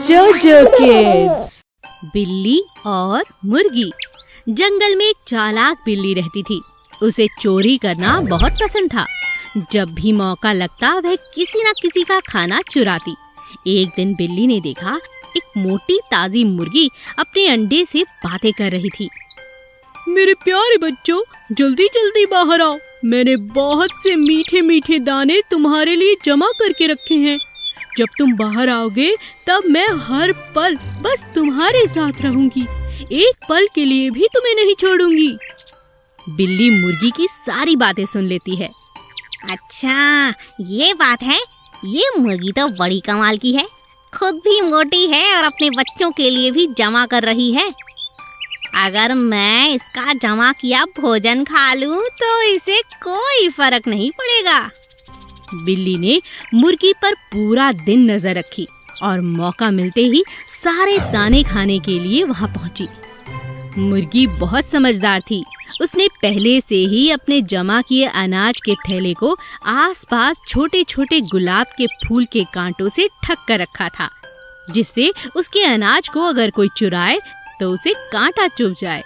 जोजो किड्स। बिल्ली और मुर्गी। जंगल में एक चालाक बिल्ली रहती थी। उसे चोरी करना बहुत पसंद था। जब भी मौका लगता वह किसी न किसी का खाना चुराती। एक दिन बिल्ली ने देखा एक मोटी ताजी मुर्गी अपने अंडे से बातें कर रही थी। मेरे प्यारे बच्चों, जल्दी जल्दी बाहर आओ। मैंने बहुत से मीठे मीठे दाने तुम्हारे लिए जमा करके रखे हैं। जब तुम बाहर आओगे तब मैं हर पल बस तुम्हारे साथ रहूंगी। एक पल के लिए भी तुम्हें नहीं छोड़ूंगी। बिल्ली मुर्गी की सारी बातें सुन लेती है। अच्छा, ये बात है। ये मुर्गी तो बड़ी कमाल की है। खुद भी मोटी है और अपने बच्चों के लिए भी जमा कर रही है। अगर मैं इसका जमा किया भोजन खा लूं तो इसे कोई फर्क नहीं पड़ेगा। बिल्ली ने मुर्गी पर पूरा दिन नजर रखी और मौका मिलते ही सारे दाने खाने के लिए वहां पहुंची। मुर्गी बहुत समझदार थी। उसने पहले से ही अपने जमा किए अनाज के थैले को आसपास छोटे छोटे गुलाब के फूल के कांटों से ढक कर रखा था, जिससे उसके अनाज को अगर कोई चुराए तो उसे कांटा चुभ जाए।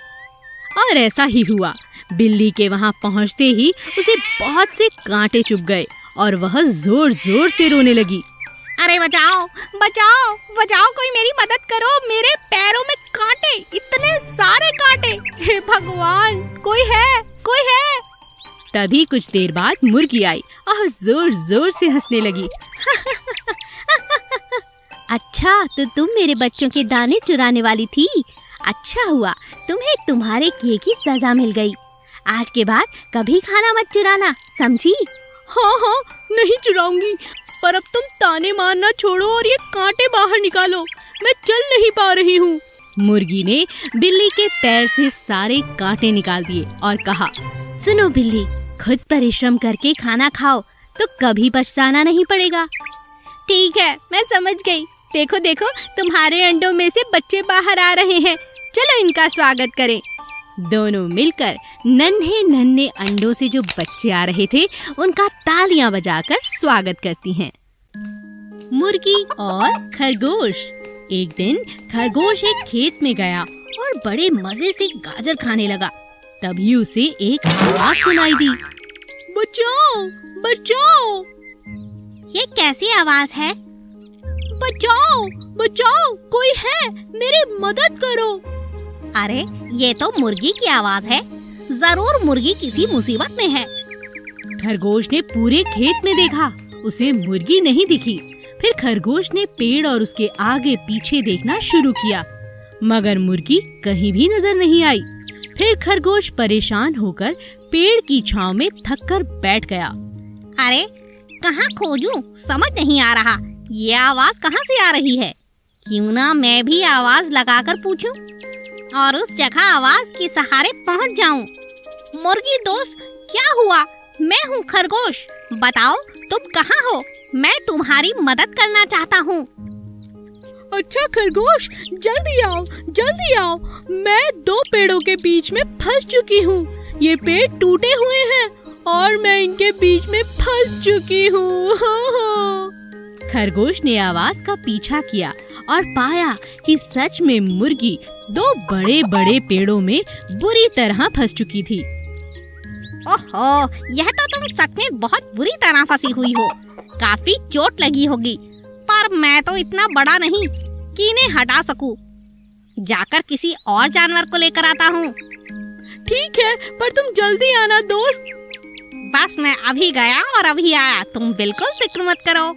और ऐसा ही हुआ। बिल्ली के वहां पहुंचते ही उसे बहुत से कांटे चुभ गए और वह जोर जोर से रोने लगी। अरे बचाओ बचाओ बचाओ, कोई मेरी मदद करो। मेरे पैरों में कांटे, इतने सारे कांटे। हे भगवान, कोई है, कोई है। तभी कुछ देर बाद मुर्गी आई और जोर जोर से हंसने लगी। अच्छा, तो तुम मेरे बच्चों के दाने चुराने वाली थी। अच्छा हुआ तुम्हें तुम्हारे किए की सजा मिल गई। आज के बाद कभी खाना मत चुराना, समझी? हाँ, नहीं चुराऊंगी। पर अब तुम ताने मारना छोड़ो और ये कांटे बाहर निकालो। मैं चल नहीं पा रही हूँ। मुर्गी ने बिल्ली के पैर से सारे कांटे निकाल दिए और कहा, सुनो बिल्ली, खुद परिश्रम करके खाना खाओ तो कभी पछताना नहीं पड़ेगा। ठीक है, मैं समझ गई। देखो देखो, तुम्हारे अंडों में से बच्चे बाहर आ रहे हैं। चलो इनका स्वागत करें। दोनों मिलकर नन्हे नन्हे अंडों से जो बच्चे आ रहे थे उनका तालियां बजाकर स्वागत करती हैं। मुर्गी और खरगोश। एक दिन खरगोश एक खेत में गया और बड़े मजे से गाजर खाने लगा। तभी उसे एक आवाज सुनाई दी। बचाओ बचाओ। ये कैसी आवाज है? बचाओ बचाओ, कोई है, मेरी मदद करो। अरे, ये तो मुर्गी की आवाज है। जरूर मुर्गी किसी मुसीबत में है। खरगोश ने पूरे खेत में देखा, उसे मुर्गी नहीं दिखी। फिर खरगोश ने पेड़ और उसके आगे पीछे देखना शुरू किया, मगर मुर्गी कहीं भी नजर नहीं आई। फिर खरगोश परेशान होकर पेड़ की छांव में थक कर बैठ गया। अरे, कहाँ खोजूं? समझ नहीं आ रहा। ये आवाज कहाँ से आ रही है? क्यों ना मैं भी आवाज लगाकर पूछूं और उस जगह आवाज के सहारे पहुंच जाऊं। मुर्गी दोस्त, क्या हुआ? मैं हूँ खरगोश। बताओ, तुम कहाँ हो? मैं तुम्हारी मदद करना चाहता हूँ। अच्छा खरगोश, जल्दी आओ जल्दी आओ। मैं दो पेड़ों के बीच में फंस चुकी हूँ। ये पेड़ टूटे हुए हैं और मैं इनके बीच में फंस चुकी हूँ। खरगोश ने आवाज का पीछा किया और पाया कि सच में मुर्गी दो बड़े बड़े पेड़ों में बुरी तरह फंस चुकी थी। ओहो, यह तो तुम सच में बहुत बुरी तरह फंसी हुई हो। काफी चोट लगी होगी, पर मैं तो इतना बड़ा नहीं कि इन्हें हटा सकूं। जाकर किसी और जानवर को लेकर आता हूँ। ठीक है, पर तुम जल्दी आना दोस्त। बस मैं अभी गया और अभी आया, तुम बिल्कुल फिक्र मत करो।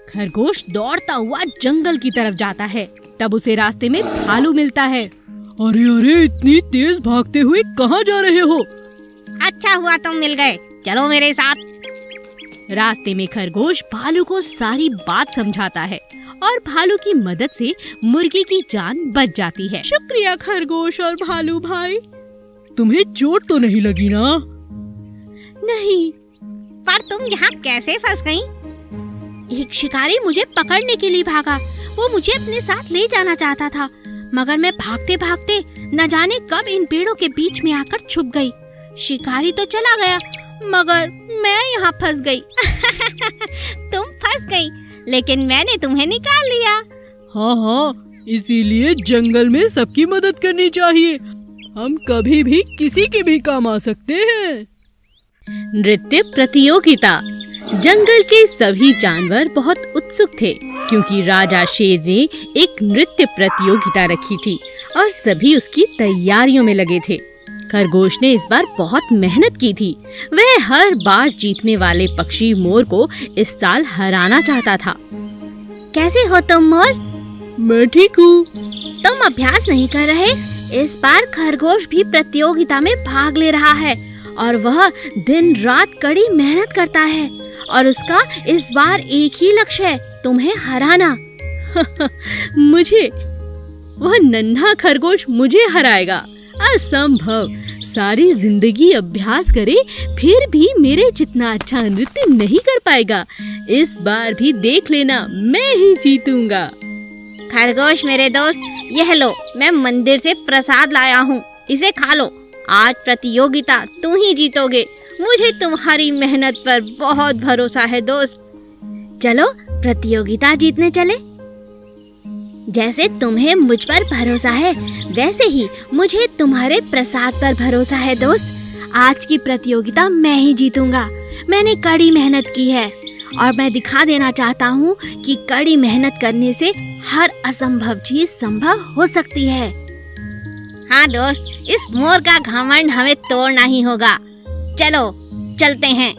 खरगोश दौड़ता हुआ जंगल की तरफ जाता है। तब उसे रास्ते में भालू मिलता है। अरे अरे, इतनी तेज भागते हुए कहाँ जा रहे हो? अच्छा हुआ तुम मिल गए, चलो मेरे साथ। रास्ते में खरगोश भालू को सारी बात समझाता है और भालू की मदद से मुर्गी की जान बच जाती है। शुक्रिया खरगोश और भालू भाई। तुम्हें चोट तो नहीं लगी ना? नहीं। पर तुम यहाँ कैसे फंस गई? एक शिकारी मुझे पकड़ने के लिए भागा। वो मुझे अपने साथ ले जाना चाहता था, मगर मैं भागते भागते न जाने कब इन पेड़ों के बीच में आकर छुप गई। शिकारी तो चला गया, मगर मैं यहाँ फंस गई। तुम फंस गई, लेकिन मैंने तुम्हें निकाल लिया। हाँ हाँ, इसीलिए जंगल में सबकी मदद करनी चाहिए। हम कभी भी किसी के भी काम आ सकते हैं। नृत्य प्रतियोगिता। जंगल के सभी जानवर बहुत उत्सुक थे क्योंकि राजा शेर ने एक नृत्य प्रतियोगिता रखी थी और सभी उसकी तैयारियों में लगे थे। खरगोश ने इस बार बहुत मेहनत की थी। वह हर बार जीतने वाले पक्षी मोर को इस साल हराना चाहता था। कैसे हो तुम मोर? मैं ठीक हूँ। तुम अभ्यास नहीं कर रहे? इस बार खरगोश भी प्रतियोगिता में भाग ले रहा है और वह दिन रात कड़ी मेहनत करता है और उसका इस बार एक ही लक्ष्य है, तुम्हें हराना। मुझे? वह नन्हा खरगोश मुझे हराएगा? असंभव। सारी जिंदगी अभ्यास करे फिर भी मेरे जितना अच्छा नृत्य नहीं कर पाएगा। इस बार भी देख लेना, मैं ही जीतूंगा। खरगोश मेरे दोस्त, यह लो, मैं मंदिर से प्रसाद लाया हूँ, इसे खा लो। आज प्रतियोगिता तू ही जीतोगे। मुझे तुम्हारी मेहनत पर बहुत भरोसा है दोस्त। चलो प्रतियोगिता जीतने चले। जैसे तुम्हें मुझ पर भरोसा है वैसे ही मुझे तुम्हारे प्रसाद पर भरोसा है दोस्त। आज की प्रतियोगिता मैं ही जीतूंगा। मैंने कड़ी मेहनत की है और मैं दिखा देना चाहता हूँ कि कड़ी मेहनत करने से हर असंभव चीज संभव हो सकती है। हाँ दोस्त, इस मोर का घमंड हमें तोड़ना ही होगा। चलो चलते हैं।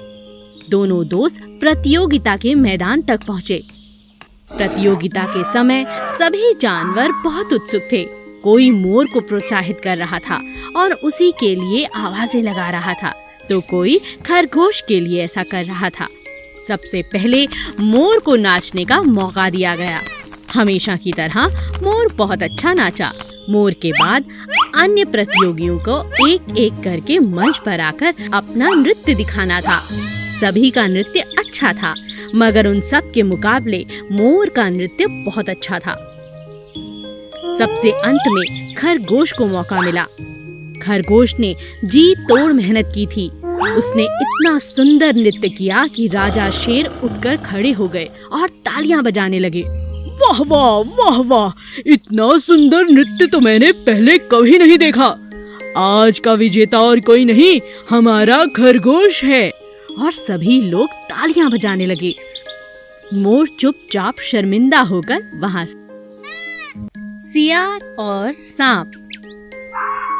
दोनों दोस्त प्रतियोगिता के मैदान तक पहुँचे। प्रतियोगिता के समय सभी जानवर बहुत उत्सुक थे। कोई मोर को प्रोत्साहित कर रहा था और उसी के लिए आवाजें लगा रहा था, तो कोई खरगोश के लिए ऐसा कर रहा था। सबसे पहले मोर को नाचने का मौका दिया गया। हमेशा की तरह मोर बहुत अच्छा नाचा। मोर के बाद अन्य प्रतियोगियों को एक एक करके मंच पर आकर अपना नृत्य दिखाना था। सभी का नृत्य अच्छा था, मगर उन सब के मुकाबले मोर का नृत्य बहुत अच्छा था। सबसे अंत में खरगोश को मौका मिला। खरगोश ने जी तोड़ मेहनत की थी। उसने इतना सुंदर नृत्य किया कि राजा शेर उठकर खड़े हो गए और तालियां बजाने लगे। वाह वाह वाह वाह, इतना सुंदर नृत्य तो मैंने पहले कभी नहीं देखा। आज का विजेता और कोई नहीं, हमारा खरगोश है। और सभी लोग तालियां बजाने लगे। मोर चुपचाप शर्मिंदा होकर वहां से। सियार और सांप।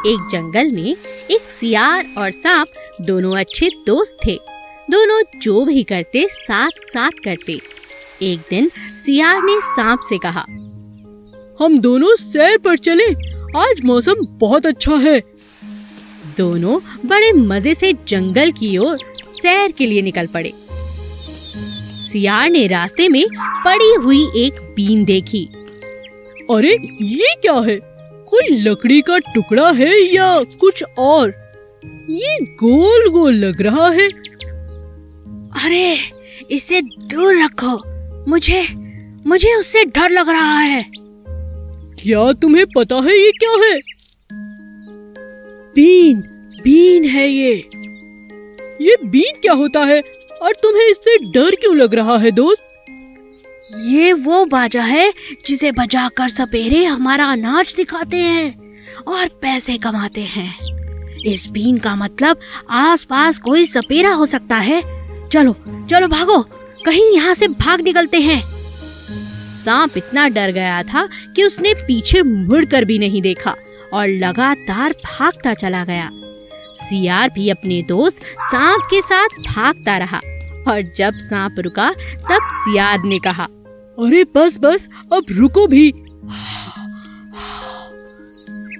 एक जंगल में एक सियार और सांप दोनों अच्छे दोस्त थे। दोनों जो भी करते साथ साथ करते। एक दिन सियार ने सांप से कहा, हम दोनों सैर पर चले, आज मौसम बहुत अच्छा है। दोनों बड़े मजे से जंगल की ओर सैर के लिए निकल पड़े। सियार ने रास्ते में पड़ी हुई एक बीन देखी। अरे ये क्या है? कोई लकड़ी का टुकड़ा है या कुछ और? ये गोल गोल लग रहा है। अरे इसे दूर रखो, मुझे उससे डर लग रहा है। क्या तुम्हें पता है ये क्या है? बीन है ये। ये बीन क्या होता है और तुम्हें इससे डर क्यों लग रहा है दोस्त? ये वो बाजा है जिसे बजाकर सपेरे हमारा अनाज दिखाते हैं और पैसे कमाते हैं। इस बीन का मतलब आसपास कोई सपेरा हो सकता है। चलो चलो भागो, कहीं यहाँ से भाग निकलते हैं। सांप इतना डर गया था कि उसने पीछे मुड़कर भी नहीं देखा और लगातार भागता चला गया। सियार भी अपने दोस्त सांप के साथ भागता रहा और जब सांप रुका तब सियार ने कहा, अरे बस बस, अब रुको भी।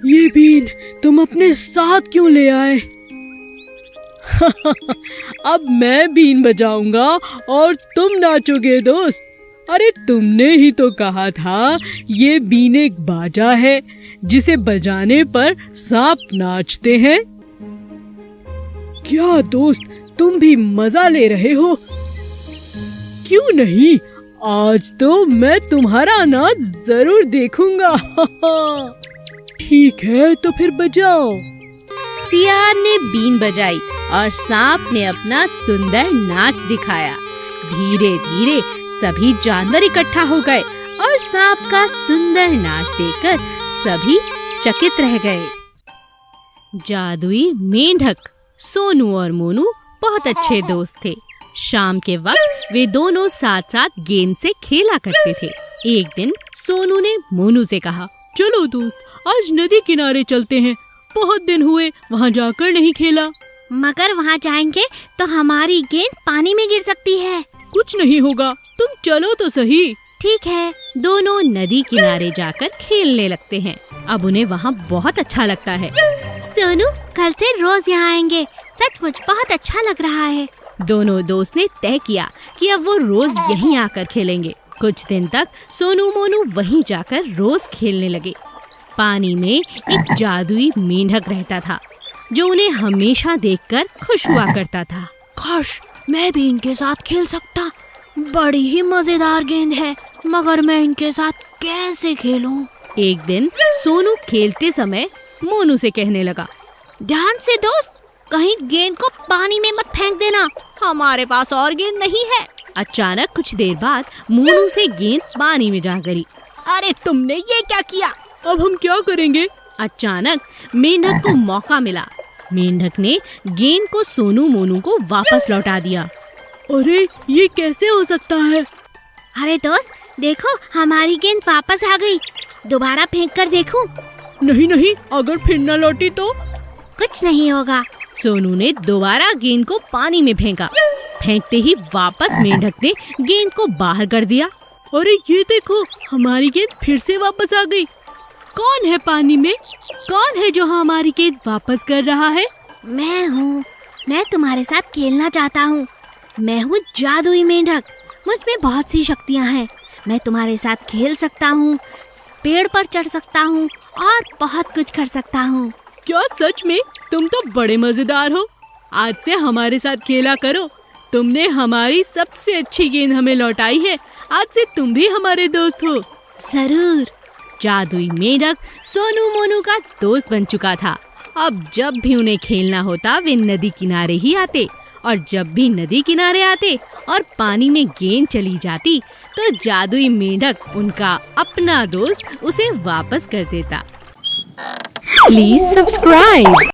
ये बीन तुम अपने साथ क्यों ले आए? अब मैं बीन बजाऊंगा और तुम नाचोगे दोस्त। अरे तुमने ही तो कहा था ये बीन एक बाजा है जिसे बजाने पर सांप नाचते हैं। क्या दोस्त, तुम भी मजा ले रहे हो? क्यों नहीं, आज तो मैं तुम्हारा अनाज जरूर देखूंगा। ठीक है तो फिर बजाओ। सियार ने बीन बजाई और सांप ने अपना सुंदर नाच दिखाया। धीरे धीरे सभी जानवर इकट्ठा हो गए और सांप का सुंदर नाच देखकर सभी चकित रह गए। जादुई मेंढक सोनू और मोनू बहुत अच्छे दोस्त थे। शाम के वक्त वे दोनों साथ साथ गेंद से खेला करते थे। एक दिन सोनू ने मोनू से कहा, चलो दोस्त, आज नदी किनारे चलते हैं। बहुत दिन हुए वहाँ जाकर नहीं खेला। मगर वहाँ जाएंगे तो हमारी गेंद पानी में गिर सकती है। कुछ नहीं होगा, तुम चलो तो सही। ठीक है। दोनों नदी किनारे जाकर खेलने लगते हैं। अब उन्हें वहाँ बहुत अच्छा लगता है। सोनू, कल से रोज यहाँ आएंगे। सचमुच बहुत अच्छा लग रहा है। दोनों दोस्त ने तय किया कि अब वो रोज यहीं आकर खेलेंगे। कुछ दिन तक सोनू मोनू वहीं जाकर रोज खेलने लगे। पानी में एक जादुई मेंढक रहता था जो उन्हें हमेशा देखकर खुश हुआ करता था। काश मैं भी इनके साथ खेल सकता। बड़ी ही मजेदार गेंद है, मगर मैं इनके साथ कैसे खेलूं? एक दिन सोनू खेलते समय मोनू से कहने लगा, ध्यान से दोस्त, कहीं गेंद को पानी में मत फेंक देना। हमारे पास और गेंद नहीं है। अचानक कुछ देर बाद मोनू से गेंद पानी में जा गिरी। अरे तुमने ये क्या किया? अब हम क्या करेंगे? अचानक मेंढक को मौका मिला। मेंढक ने गेंद को सोनू मोनू को वापस लौटा दिया। अरे ये कैसे हो सकता है? अरे दोस्त देखो, हमारी गेंद वापस आ गई। दोबारा फेंक कर देखूं? नहीं, अगर फिर न लौटी तो? कुछ नहीं होगा। सोनू ने दोबारा गेंद को पानी में फेंका। फेंकते ही वापस मेंढक ने गेंद को बाहर कर दिया। अरे ये देखो, हमारी गेंद फिर से वापस आ गई। कौन है पानी में? कौन है जो हमारी गेंद वापस कर रहा है? मैं हूँ। मैं तुम्हारे साथ खेलना चाहता हूँ। मैं हूँ जादुई मेंढक। मुझ में बहुत सी शक्तियाँ हैं। मैं तुम्हारे साथ खेल सकता हूँ, पेड़ पर चढ़ सकता हूँ और बहुत कुछ कर सकता हूँ। क्या सच में? तुम तो बड़े मजेदार हो। आज से हमारे साथ खेला करो। तुमने हमारी सबसे अच्छी गेंद हमें लौटाई है। आज से तुम भी हमारे दोस्त हो। जरूर। जादुई मेंढक सोनू मोनू का दोस्त बन चुका था। अब जब भी उन्हें खेलना होता वे नदी किनारे ही आते, और जब भी नदी किनारे आते और पानी में गेंद चली जाती तो जादुई मेंढक उनका अपना दोस्त उसे वापस कर देता। Please subscribe.